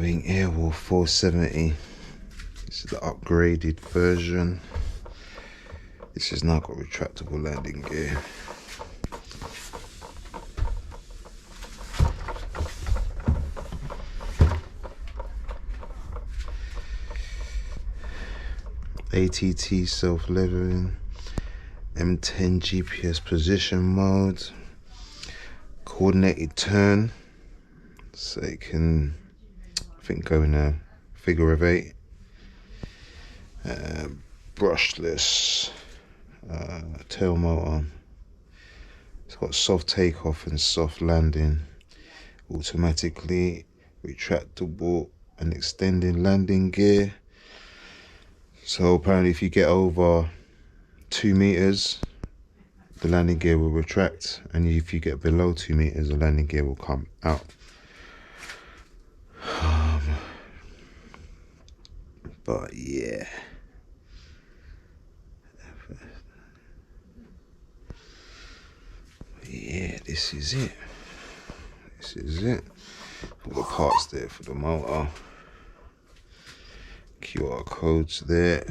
Flywing Airwolf 470. This is the upgraded version. This has now got retractable landing gear. ATT self-leveling, M10 GPS position mode, coordinated turn, so it can, I think, go in a figure of 8, brushless tail motor. It's got soft takeoff and soft landing, automatically retractable and extending landing gear. So apparently if you get over 2 meters, the landing gear will retract, and if you get below 2 meters, the landing gear will come out. But yeah, this is it. This is it. All the parts there for the motor. QR codes there.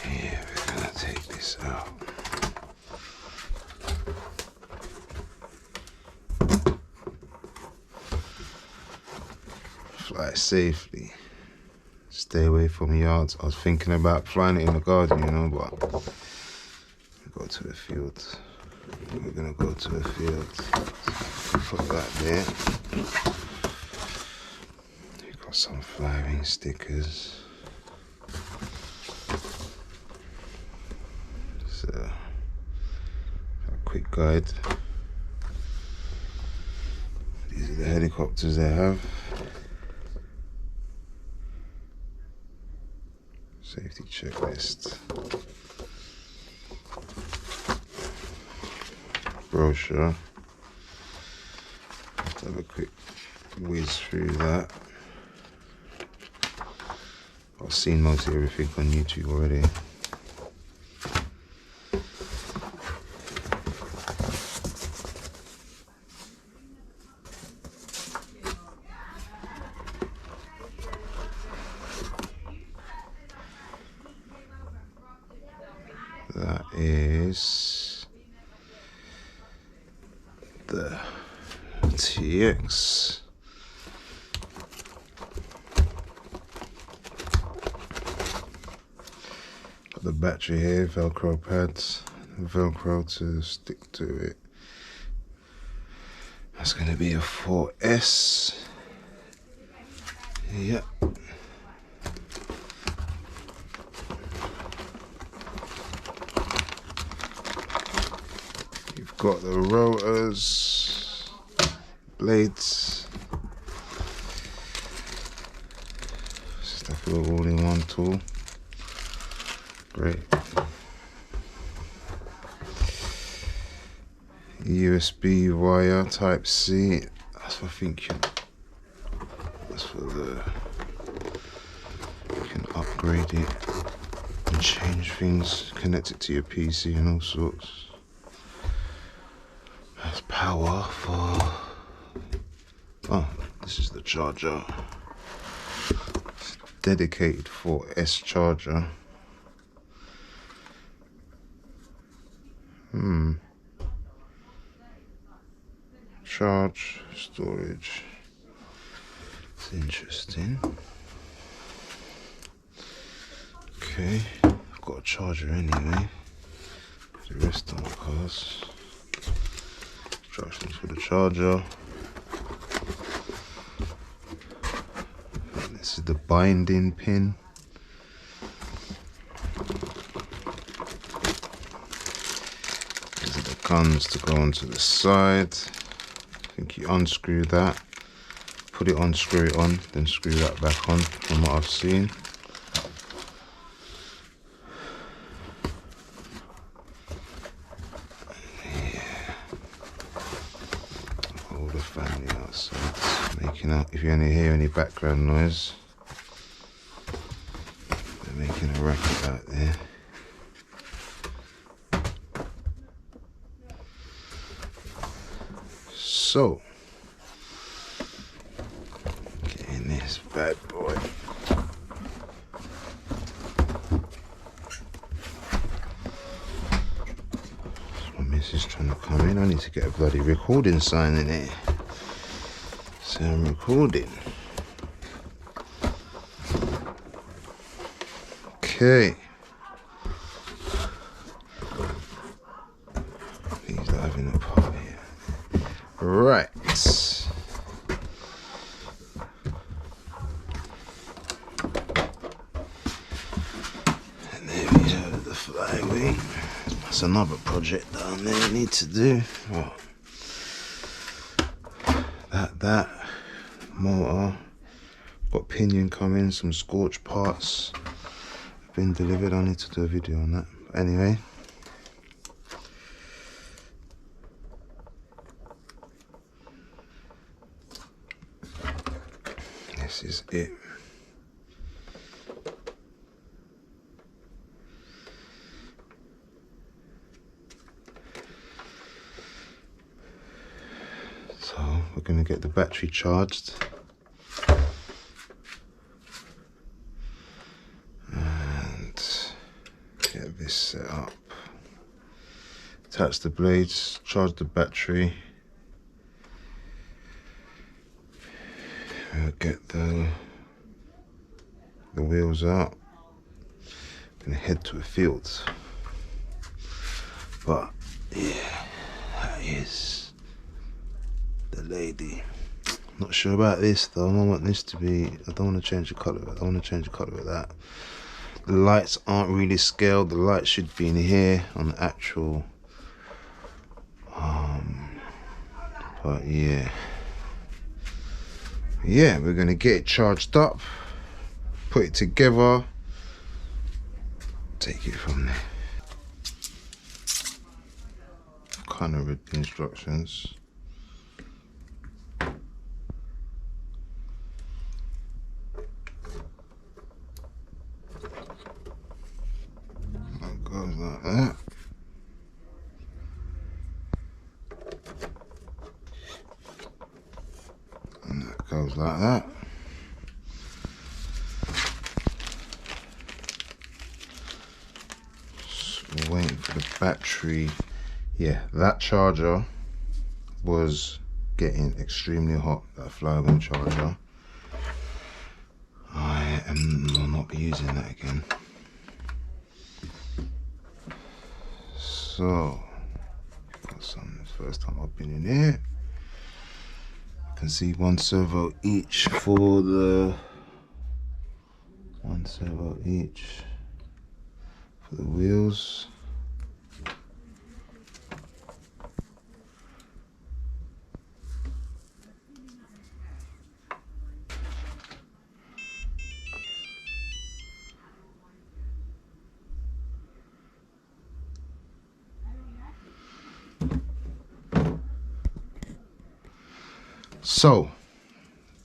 Yeah, we're gonna take this out. Fly safely. Stay away from yards. I was thinking about flying it in the garden, you know, but we go to the field. We're gonna go to the field. Put that there. We've got some Flywing stickers. So, a quick guide. These are the helicopters they have. Safety checklist. Brochure. Let's have a quick whiz through that. I've seen most of everything on YouTube already. That is the TX. Got the battery here, Velcro pads, Velcro to stick to it. That's going to be a 4S. Yep. You've got the rotors, blades. Stuff it all in one tool. Great. USB wire type C. That's what I think. That's for the. You can upgrade it and change things, connect it to your PC and all sorts. That's power for. Oh, this is the charger. It's dedicated for S charger. Charge, storage. It's interesting. Okay, I've got a charger anyway. The rest of my cars. Instructions for the charger. And this is the binding pin. These are the guns to go onto the side. I think you unscrew that, put it on, screw it on, then screw that back on from what I've seen. Yeah. All the family outside making up. If you only hear any background noise, they're making a racket out there. So, getting this bad boy. My missus trying to come in. I need to get a bloody recording sign in here. So I'm recording. Okay. He's having a party. Right. And there we have the flywing. That's another project down there I need to do. Oh. That motor. Got pinion coming, some scorch parts have been delivered. I need to do a video on that. But anyway. This is it. So we're going to get the battery charged and get this set up. Attach the blades, charge the battery. We'll get the wheels out. Gonna head to a field. But yeah, that is the lady. Not sure about this though. I want this to be, I don't want to change the colour of it. I don't want to change the colour of that. The lights aren't really scaled. The lights should be in here on the actual but yeah, we're gonna get it charged up, put it together, take it from there. Kind of read the instructions. That goes like that. And that goes like that. Just waiting for the battery. Yeah, that charger was getting extremely hot, that Flywing charger. I will not be using that again. So, got some, first time I've been in here. You can see one servo each for the, wheels. So,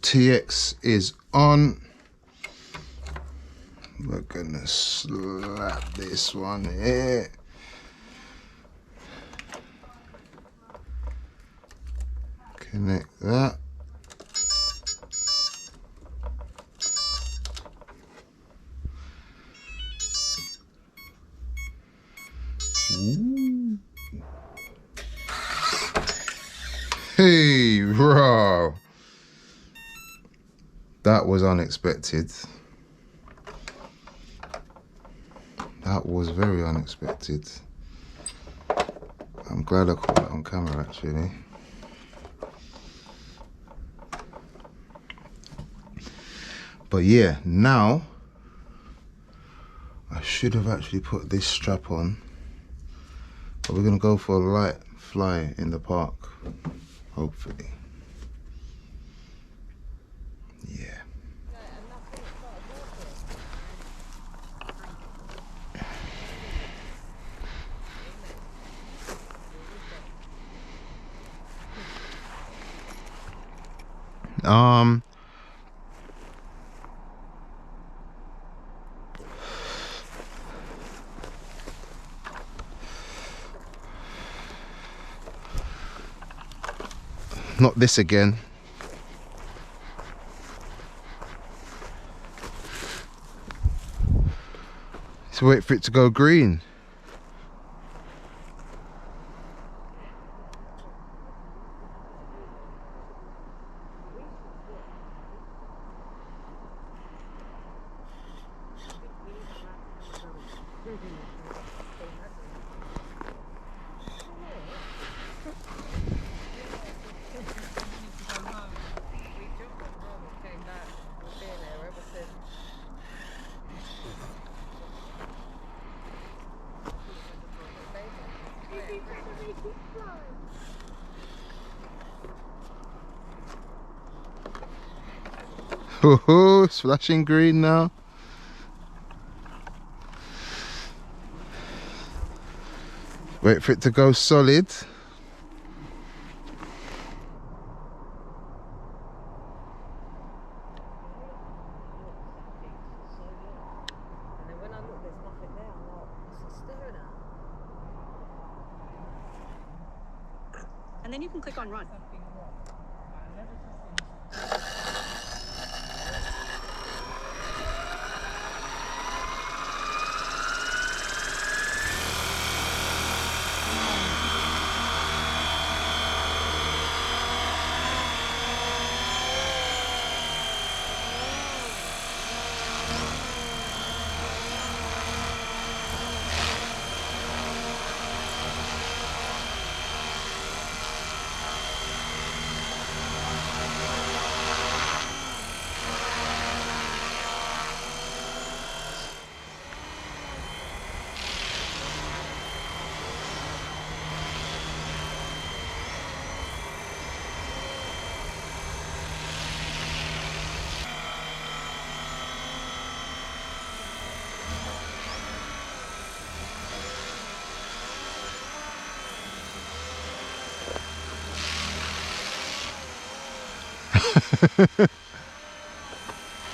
TX is on. We're gonna slap this one here. Connect that. Ooh. Hey, bro. That was unexpected. That was very unexpected. I'm glad I caught it on camera actually. But yeah, now I should have actually put this strap on. But we're gonna go for a light fly in the park, hopefully. Yeah. Not this again. Let's wait for it to go green. Oh, it's flashing green now. Wait for it to go solid. And then you can click on run.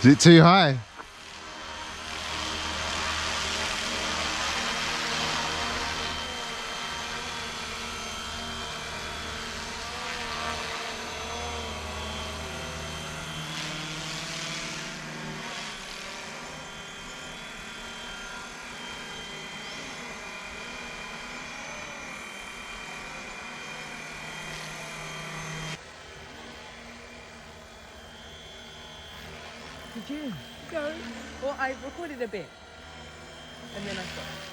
Is it too high? Did you? Go. Well, I recorded a bit and then I stopped.